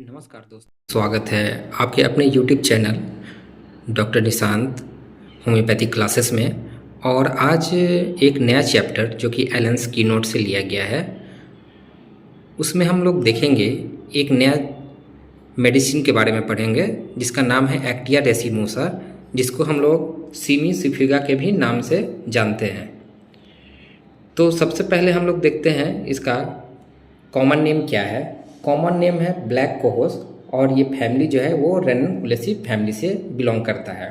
नमस्कार दोस्तों, स्वागत है आपके अपने YouTube channel doctor Nishant homeopathy classes में। और आज एक नया चैप्टर जो कि एलेंस की नोट से लिया गया है, उसमें हम लोग देखेंगे एक नया मेडिसिन के बारे में पढ़ेंगे जिसका नाम है एक्टिया रेसिमोसा, जिसको हम लोग सीमी सिफिगा के भी नाम से जानते हैं। तो सबसे पहले हम लोग देखते हैं इसका कॉमन नेम क्या है। कॉमन नेम है ब्लैक कोहोस और ये फैमिली जो है वो रेनकुलेसी फैमिली से बिलोंग करता है।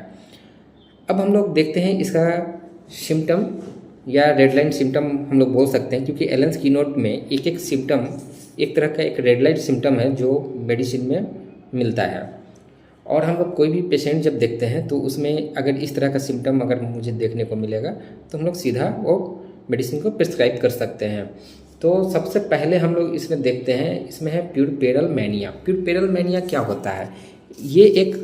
अब हम लोग देखते हैं इसका सिम्टम या रेड लाइन सिम्टम हम लोग बोल सकते हैं, क्योंकि एलेंस की नोट में एक एक सिम्टम एक तरह का एक रेड लाइन सिम्टम है जो मेडिसिन में मिलता है। और हम लोग कोई भी पेशेंट जब देखते हैं तो उसमें अगर इस तरह का सिम्टम अगर मुझे देखने को मिलेगा तो हम लोग सीधा वो मेडिसिन को प्रिस्क्राइब कर सकते हैं। तो सबसे पहले हम लोग इसमें देखते हैं, इसमें है प्यूरपेरल मैनिया। प्यूरपेरल मैनिया क्या होता है? ये एक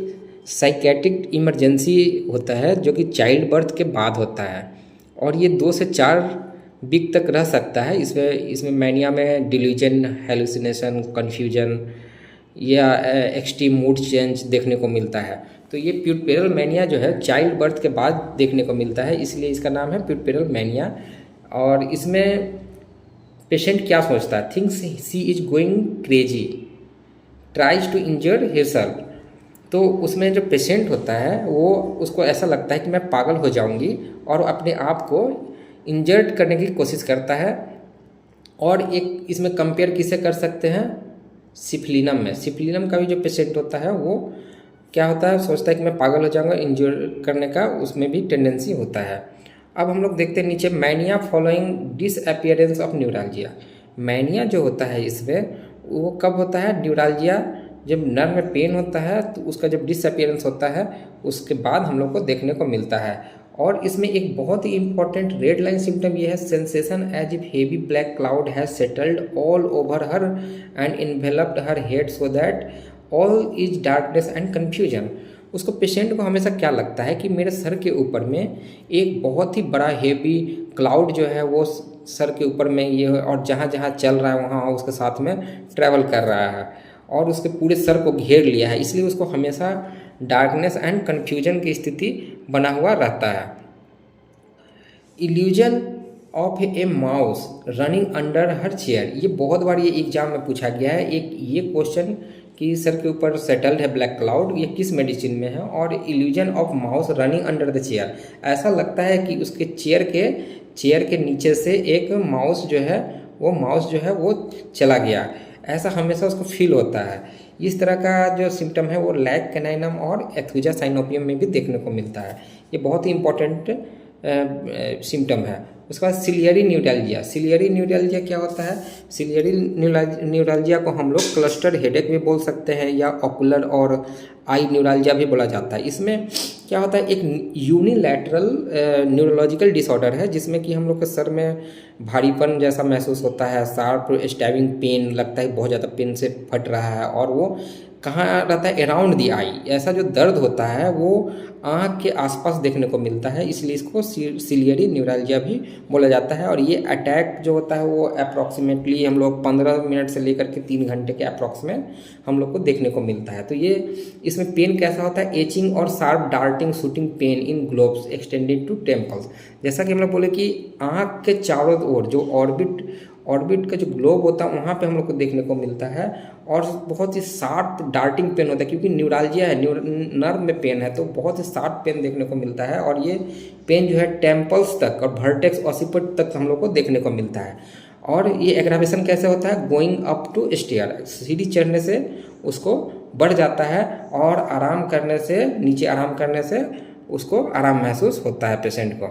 साइकेट्रिक इमरजेंसी होता है जो कि चाइल्ड बर्थ के बाद होता है और ये 2 से 4 वीक तक रह सकता है। इसमें मैनिया में डिल्यूजन, हेलुसिनेशन, कन्फ्यूजन या एक्सट्रीम मूड चेंज देखने को मिलता है। तो ये प्यूरपेरल मैनिया जो है चाइल्ड बर्थ के बाद देखने को मिलता है, इसलिए इसका नाम है प्यूरपेरल मैनिया। और इसमें पेशेंट क्या सोचता है? Thinks she is going crazy, tries to injure himself. तो उसमें जो पेशेंट होता है वो उसको ऐसा लगता है कि मैं पागल हो जाऊंगी और अपने आप को इंजर्ड करने की कोशिश करता है। और एक इसमें कंपेयर किसे कर सकते हैं? सिफिलिनम में। सिफिलिनम का भी जो पेशेंट होता है वो क्या होता है, सोचता है कि मैं पागल हो जाऊंगा, इंजर करने का उसमें भी टेंडेंसी होता है। अब हम लोग देखते हैं नीचे, mania following disappearance of neuralgia. Mania जो होता है इसमें वो कब होता है? न्यूरालजिया जब नर्व में पेन होता है तो उसका जब डिसअपियरेंस होता है उसके बाद हम लोग को देखने को मिलता है। और इसमें एक बहुत ही इंपॉर्टेंट रेड लाइन सिम्टम ये है, sensation as if heavy black cloud has settled all over her and enveloped her head so that all is darkness and confusion. उसको पेशेंट को हमेशा क्या लगता है कि मेरे सर के ऊपर में एक बहुत ही बड़ा हेवी क्लाउड जो है वो सर के ऊपर में ये, और जहाँ जहाँ चल रहा है वहाँ उसके साथ में ट्रैवल कर रहा है और उसके पूरे सर को घेर लिया है, इसलिए उसको हमेशा डार्कनेस एंड कन्फ्यूजन की स्थिति बना हुआ रहता है। Illusion of A mouse running under her chair, ये बहुत बार ये एग्जाम में पूछा गया है। एक ये क्वेश्चन कि सर के ऊपर सेटल्ड है ब्लैक क्लाउड, ये किस मेडिसिन में है? और illusion of mouse running under the chair, ऐसा लगता है कि उसके चेयर के नीचे से एक माउस जो है वो चला गया, ऐसा हमेशा उसको फील होता है। इस तरह का जो सिम्टम है वो लैक कैनाइनम और एथुजा साइनोपियम में भी देखने को मिलता है। ये बहुत ही इंपॉर्टेंट सिम्टम है। उसके बाद सिलियरी न्यूरैल्जिया। सिलियरी न्यूरैल्जिया क्या होता है? सिलियरी न्यूरैल्जिया को हम लोग क्लस्टर हेडेक भी बोल सकते हैं या ऑकुलर और आई न्यूरैल्जिया भी बोला जाता है। इसमें क्या होता है? एक यूनिलैटरल न्यूरोलॉजिकल डिसऑर्डर है जिसमें कि हम लोग के सर में भारीपन जैसा महसूस होता है, शार्प स्टैबिंग पेन लगता है, बहुत ज़्यादा पेन से फट रहा है और वो कहाँ रहता है? अराउंड दी आई। ऐसा जो दर्द होता है वो आँख के आसपास देखने को मिलता है, इसलिए इसको सिलियरी न्यूरैल्जिया भी बोला जाता है। और ये अटैक जो होता है वो अप्रॉक्सीमेटली हम लोग 15 मिनट से लेकर के 3 घंटे के अप्रॉक्स में हम लोग को देखने को मिलता है। तो ये इसमें पेन कैसा होता है? एचिंग और sharp darting shooting pain in globes extended to temples. जैसा कि हम लोग बोले कि आँख के चारों ओर जो ऑर्बिट का जो ग्लोब होता है वहाँ पे हम लोग को देखने को मिलता है और बहुत ही शार्प डार्टिंग पेन होता है, क्योंकि न्यूरैल्जिया है, नर्व में पेन है, तो बहुत ही शार्प पेन देखने को मिलता है। और ये पेन जो है टेम्पल्स तक और वर्टेक्स ऑसिपिट तक हम लोग को देखने को मिलता है। और ये एग्रावेशन कैसे होता है? गोइंग अप टू स्टेयर, सीढ़ी चढ़ने से उसको बढ़ जाता है और आराम करने से, नीचे आराम करने से उसको आराम महसूस होता है पेशेंट को।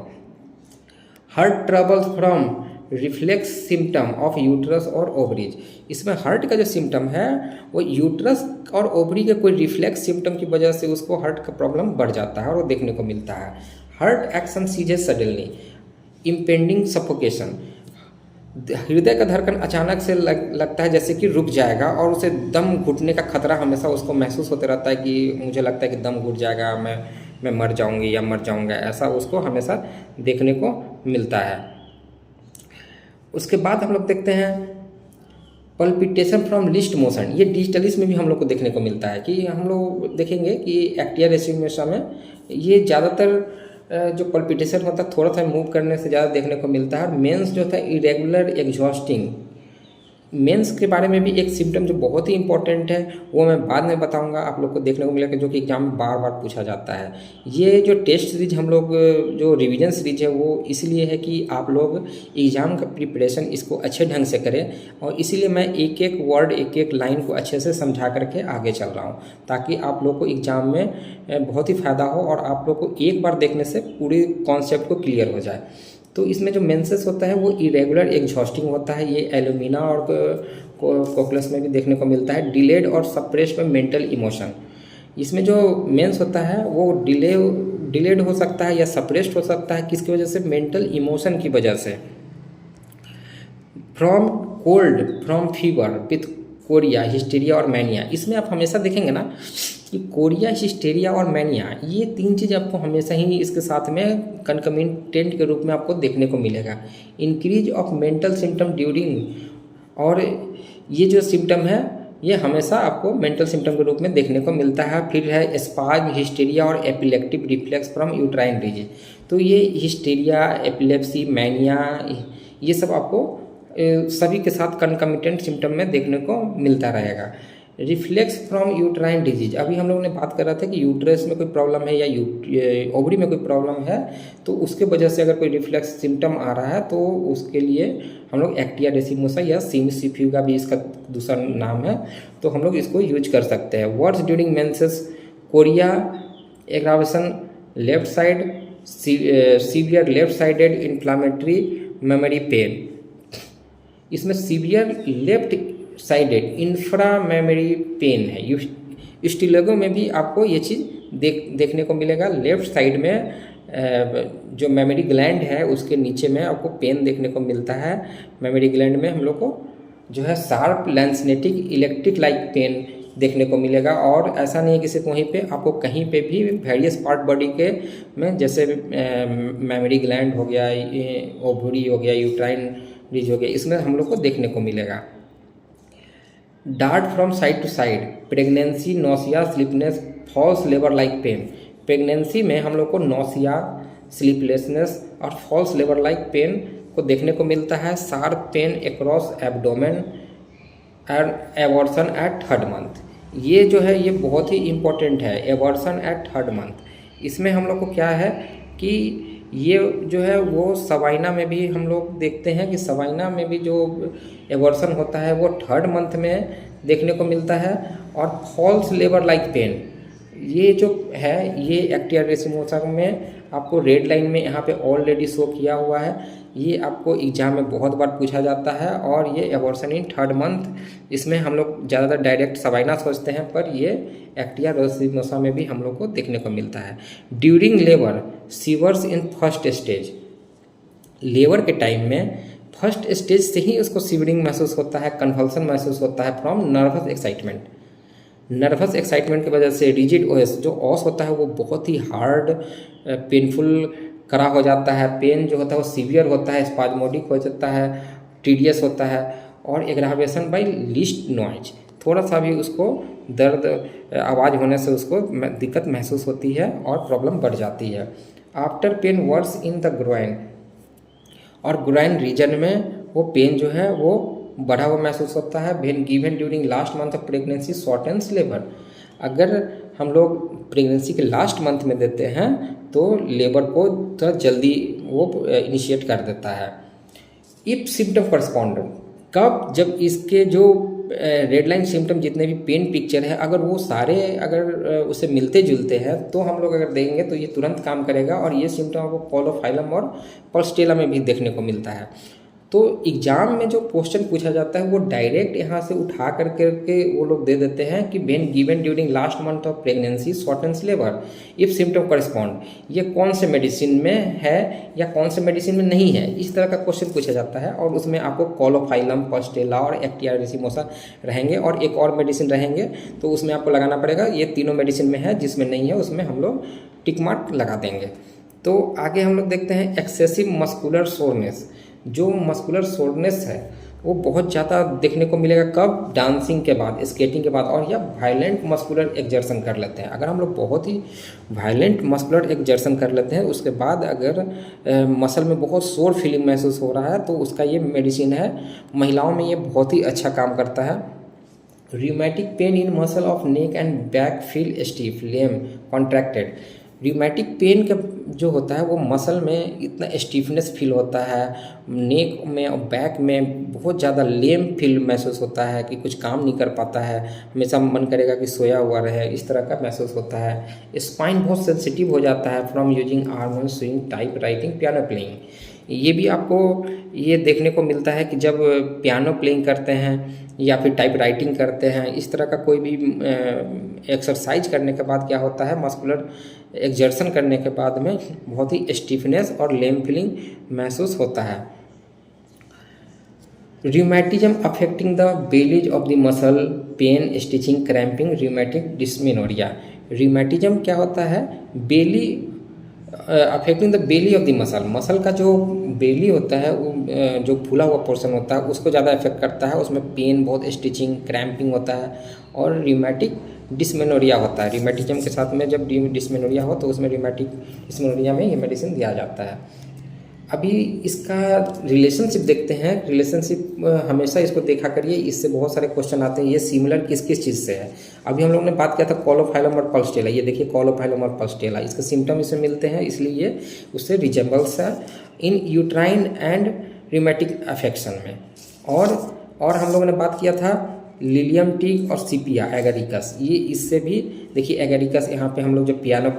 Heart troubles from reflex symptom of uterus और ओवरीज। इसमें हार्ट का जो सिम्टम है वो यूट्रस और ओवरी के कोई रिफ्लेक्स सिम्टम की वजह से उसको हार्ट का प्रॉब्लम बढ़ जाता है और वो देखने को मिलता है। Heart action ceases suddenly, impending suffocation, हृदय का धड़कन अचानक से लगता है जैसे कि रुक जाएगा और उसे दम घुटने का खतरा हमेशा उसको महसूस होते रहता है कि मुझे लगता है कि दम घुट जाएगा, मैं मर जाऊंगी या मर जाऊंगा, ऐसा उसको हमेशा देखने को मिलता है। उसके बाद हम लोग देखते हैं पल्पिटेशन फ्रॉम लिस्ट मोशन, ये डिजिटलिस्ट में भी हम लोग को देखने को मिलता है कि हम लोग देखेंगे कि एक्टिया रेसिमेशा में ये ज़्यादातर जो पल्पिटेशन होता है थोड़ा सा मूव करने से ज़्यादा देखने को मिलता है। और मेंस जो था इरेगुलर एग्जॉस्टिंग, मेंस के बारे में भी एक सिम्टम जो बहुत ही इंपॉर्टेंट है वो मैं बाद में बताऊंगा, आप लोग को देखने को मिलेगा, जो कि एग्जाम में बार बार पूछा जाता है। ये जो टेस्ट सीरीज हम लोग जो रिवीजन सीरीज है वो इसलिए है कि आप लोग एग्ज़ाम का प्रिपरेशन इसको अच्छे ढंग से करें, और इसीलिए मैं एक एक वर्ड एक एक लाइन को अच्छे से समझा करके आगे चल रहा हूँ, ताकि आप लोग को एग्ज़ाम में बहुत ही फ़ायदा हो और आप लोग को एक बार देखने से पूरी कॉन्सेप्ट को क्लियर हो जाए। तो इसमें जो मेंसेस होता है वो इरेगुलर एग्जॉस्टिंग होता है, ये एलुमिना और कोकलस में भी देखने को मिलता है। डिलेड और सप्रेस्ड में मेंटल इमोशन, इसमें जो मेंस होता है वो डिलेड हो सकता है या सप्रेस्ड हो सकता है, किसकी वजह से? मेंटल इमोशन की वजह से। From cold, from fever, with Korea, hysteria और मैनिया, इसमें आप हमेशा देखेंगे ना कि कोरिया, हिस्टीरिया और मैनिया, ये तीन चीज़ आपको हमेशा ही इसके साथ में कंकमिटेंट के रूप में आपको देखने को मिलेगा। Increase of mental symptom during, और ये जो सिम्टम है ये हमेशा आपको मेंटल सिम्टम के रूप में देखने को मिलता है। फिर है स्पाज्म, हिस्टीरिया और epileptic reflex from uterine region, तो ये हिस्टीरिया, एपिलेप्सी, मैनिया, ये सब आपको सभी के साथ कंकमिटेंट सिम्टम में देखने को मिलता रहेगा। रिफ्लेक्स फ्रॉम यूट्राइन डिजीज, अभी हम लोगों ने बात कर रहा था कि यूट्रस में कोई प्रॉब्लम है या ओवरी में कोई प्रॉब्लम है, तो उसके वजह से अगर कोई रिफ्लेक्स सिम्टम आ रहा है तो उसके लिए हम लोग एक्टिया डेसिमोसा या सिमिसिफ्यू का भी इसका दूसरा नाम है, तो हम लोग इसको यूज कर सकते हैं। Words during menses, chorea, aggravation left side, severe left sided inflammatory mammary pain, इसमें severe left sided inframammary pain है। स्टिलोगो में भी आपको ये चीज़ देखने को मिलेगा, लेफ्ट साइड में जो मेमोरी ग्लैंड है उसके नीचे में आपको पेन देखने को मिलता है। मेमोरी ग्लैंड में हम लोग को जो है शार्प लैंसनेटिक इलेक्ट्रिक लाइक पेन देखने को मिलेगा, और ऐसा नहीं है कि सिर्फ वहीं पे, आपको कहीं पे भी वेरियस पार्ट बॉडी के में, जैसे मेमोरी ग्लैंड हो गया, ओवरी हो गया, यूट्राइन रीज हो गया, इसमें हम लोग को देखने को मिलेगा। Dart from side to side, pregnancy, nausea, sleepiness, false labour like pain, pregnancy में हम लोग को नोसिया, स्लीपलेसनेस और फॉल्स लेबर लाइक पेन को देखने को मिलता है। Sharp pain across abdomen and abortion at third month, ये जो है ये बहुत ही इम्पोर्टेंट है, एबॉर्शन एट थर्ड मंथ। इसमें हम लोग को क्या है कि ये जो है वो सवाइना में भी हम लोग देखते हैं कि सवाइना में भी जो एबॉर्शन होता है वो थर्ड मंथ में देखने को मिलता है। और फॉल्स लेबर लाइक पेन, ये जो है ये एक्टिया डेसिमोसा में आपको रेड लाइन में यहाँ पे ऑलरेडी शो किया हुआ है, ये आपको एग्जाम में बहुत बार पूछा जाता है। और ये एबॉर्शन इन थर्ड मंथ, इसमें हम लोग ज़्यादातर डायरेक्ट सवाइना सोचते हैं, पर ये एक्टिया डेसिमोसा में भी हम लोग को देखने को मिलता है। During labour, sewers in first stage, labour के टाइम में फर्स्ट स्टेज से ही उसको सीवरिंग महसूस होता है, कन्वल्सन महसूस होता है from nervous excitement. Nervous excitement की वजह से रिजिड ओएस, जो ऑस होता है वो बहुत ही हार्ड पेनफुल करा हो जाता है, पेन जो होता है वो सीवियर होता है, स्पाज्मोडिक हो जाता है, टीडियस होता है, और एग्रावेशन बाई लीस्ट नॉइज, थोड़ा सा भी उसको दर्द आवाज़ होने से उसको दिक्कत महसूस होती है और प्रॉब्लम बढ़ जाती है। After pain worse in the groin, और ग्रोइन रीजन में वो पेन जो है वो बढ़ा हुआ महसूस होता है। When given during last month of pregnancy shortens labour, अगर हम लोग प्रेगनेंसी के लास्ट मंथ में देते हैं तो लेबर को थोड़ा जल्दी वो इनिशिएट कर देता है। इफ सिम्टम करस्पॉन्ड, कब? जब इसके जो रेड लाइन सिम्टम जितने भी पेन पिक्चर है अगर वो सारे अगर उससे मिलते जुलते हैं तो हम लोग अगर देंगे तो ये तुरंत काम करेगा, और ये सिम्टम आपको कोलोफाइलम और पल्स्टेला में भी देखने को मिलता है। तो एग्जाम में जो क्वेश्चन पूछा जाता है वो डायरेक्ट यहाँ से उठा करके वो लोग दे देते हैं कि when given during last month of pregnancy shortens labour if symptom correspond, ये कौन से मेडिसिन में है या कौन से मेडिसिन में नहीं है, इस तरह का क्वेश्चन पूछा जाता है। और उसमें आपको कोलोफाइलम, पल्स्टेला और एक्टिया डेसिमोसा रहेंगे, और एक और मेडिसिन रहेंगे, तो उसमें आपको लगाना पड़ेगा ये तीनों मेडिसिन में है, जिसमें नहीं है उसमें हम लोग टिक मार्क लगा देंगे। तो आगे हम लोग देखते हैं एक्सेसिव मस्कुलर सोरनेस। जो मस्कुलर सोरनेस है वो बहुत ज़्यादा देखने को मिलेगा कब, डांसिंग के बाद, स्केटिंग के बाद, और या वायलेंट मस्कुलर एक्जर्सन कर लेते हैं। अगर हम लोग बहुत ही वायलेंट मस्कुलर एक्जर्सन कर लेते हैं, उसके बाद अगर मसल में बहुत सोर फीलिंग महसूस हो रहा है, तो उसका ये मेडिसिन है। महिलाओं में ये बहुत ही अच्छा काम करता है। Rheumatic pain in muscle of neck and back feel stiff, lame, contracted। Rheumatic pain का जो होता है वो मसल में इतना स्टीफनेस फील होता है, नेक में और बैक में बहुत ज़्यादा लेम फील महसूस होता है कि कुछ काम नहीं कर पाता है, हमेशा मन करेगा कि सोया हुआ रहे, इस तरह का महसूस होता है। स्पाइन बहुत सेंसिटिव हो जाता है from using arm swing, type writing, piano playing. ये भी आपको ये देखने को मिलता है कि जब पियानो प्लेइंग करते हैं या फिर टाइप राइटिंग करते हैं, इस तरह का कोई भी एक्सरसाइज करने के बाद क्या होता है, मस्कुलर एक्जर्सन करने के बाद में बहुत ही स्टिफनेस और लेम फीलिंग महसूस होता है। Rheumatism affecting the bellies of the muscle, pain, stitching, cramping, rheumatic dysmenorrhoea. Rheumatism क्या होता है, belly affecting the belly of the muscle, muscle का जो बेली होता है वो जो फूला हुआ पोर्शन होता है उसको ज़्यादा इफेक्ट करता है। उसमें पेन, बहुत स्टिचिंग, क्रैम्पिंग होता है और रिमेटिक डिस्मेनोरिया होता है। रिमेटिज्म के साथ में जब डिस्मेनोरिया हो तो उसमें रिमेटिक डिस्मेनोरिया में ये मेडिसिन दिया जाता है। अभी इसका रिलेशनशिप देखते हैं। रिलेशनशिप हमेशा इसको देखा करिए, इससे बहुत सारे क्वेश्चन आते हैं, ये सिमिलर किस किस चीज़ से है। अभी हम लोग ने बात किया था कॉलोफाइलम और पल्स्टेला, ये देखिए कॉलोफाइलम और पल्स्टेला, इसके सिम्टम इसमें मिलते हैं, इसलिए ये उससे रिजेंबल्स है इन यूट्राइन एंड रिमेटिक अफेक्शन में। और हम लोगों ने बात किया था लिलियम टिक और सिपिया एगेरिकस, ये इससे भी देखिए एगेरिकस, यहाँ पे हम लोग जो पियानो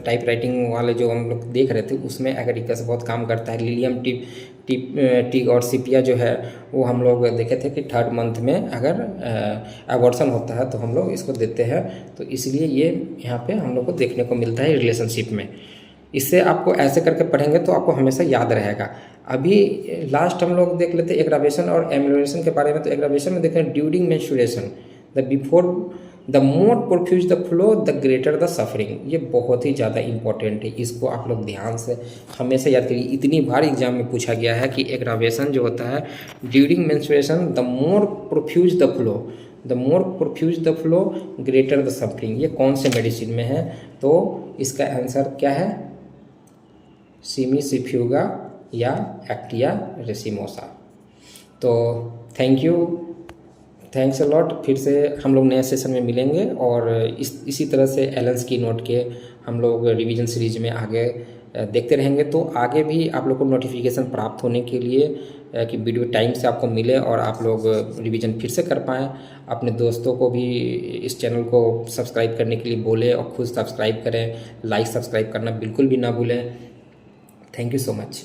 टाइप राइटिंग वाले जो हम लोग देख रहे थे उसमें एगेरिकस बहुत काम करता है। लिलियम टिक और सिपिया जो है वो हम लोग देखे थे कि 3rd मंथ में अगर एबॉर्शन होता है तो हम लोग इसको देते हैं, तो इसलिए ये यहाँ पे हम लोग को देखने को मिलता है रिलेशनशिप में। इससे आपको ऐसे करके पढ़ेंगे तो आपको हमेशा याद रहेगा। अभी लास्ट हम लोग देख लेते हैं एग्रावेशन और एम्यूलेशन के बारे में। तो एग्रावेशन में देखें during menstruation the before the more profuse the flow the greater the suffering. ये बहुत ही ज़्यादा इंपॉर्टेंट है, इसको आप लोग ध्यान से हमेशा याद करिए। इतनी बार एग्जाम में पूछा गया है कि एग्रावेशन जो होता है during menstruation the more profuse the flow, the more profuse the flow greater the suffering, ये कौन से मेडिसिन में है? तो इसका आंसर क्या है, सिमिसिफ्यूगा या एक्टिया रेसिमोसा। तो थैंक्स अ लॉट। फिर से हम लोग नए सेशन में मिलेंगे और इसी तरह से एलेंस की नोट के हम लोग रिवीजन सीरीज में आगे देखते रहेंगे। तो आगे भी आप लोग को नोटिफिकेशन प्राप्त होने के लिए कि वीडियो टाइम से आपको मिले और आप लोग रिवीजन फिर से कर पाएँ, अपने दोस्तों को भी इस चैनल को सब्सक्राइब करने के लिए बोलें और खुद सब्सक्राइब करें। लाइक सब्सक्राइब करना बिल्कुल भी ना भूलें। Thank you so much.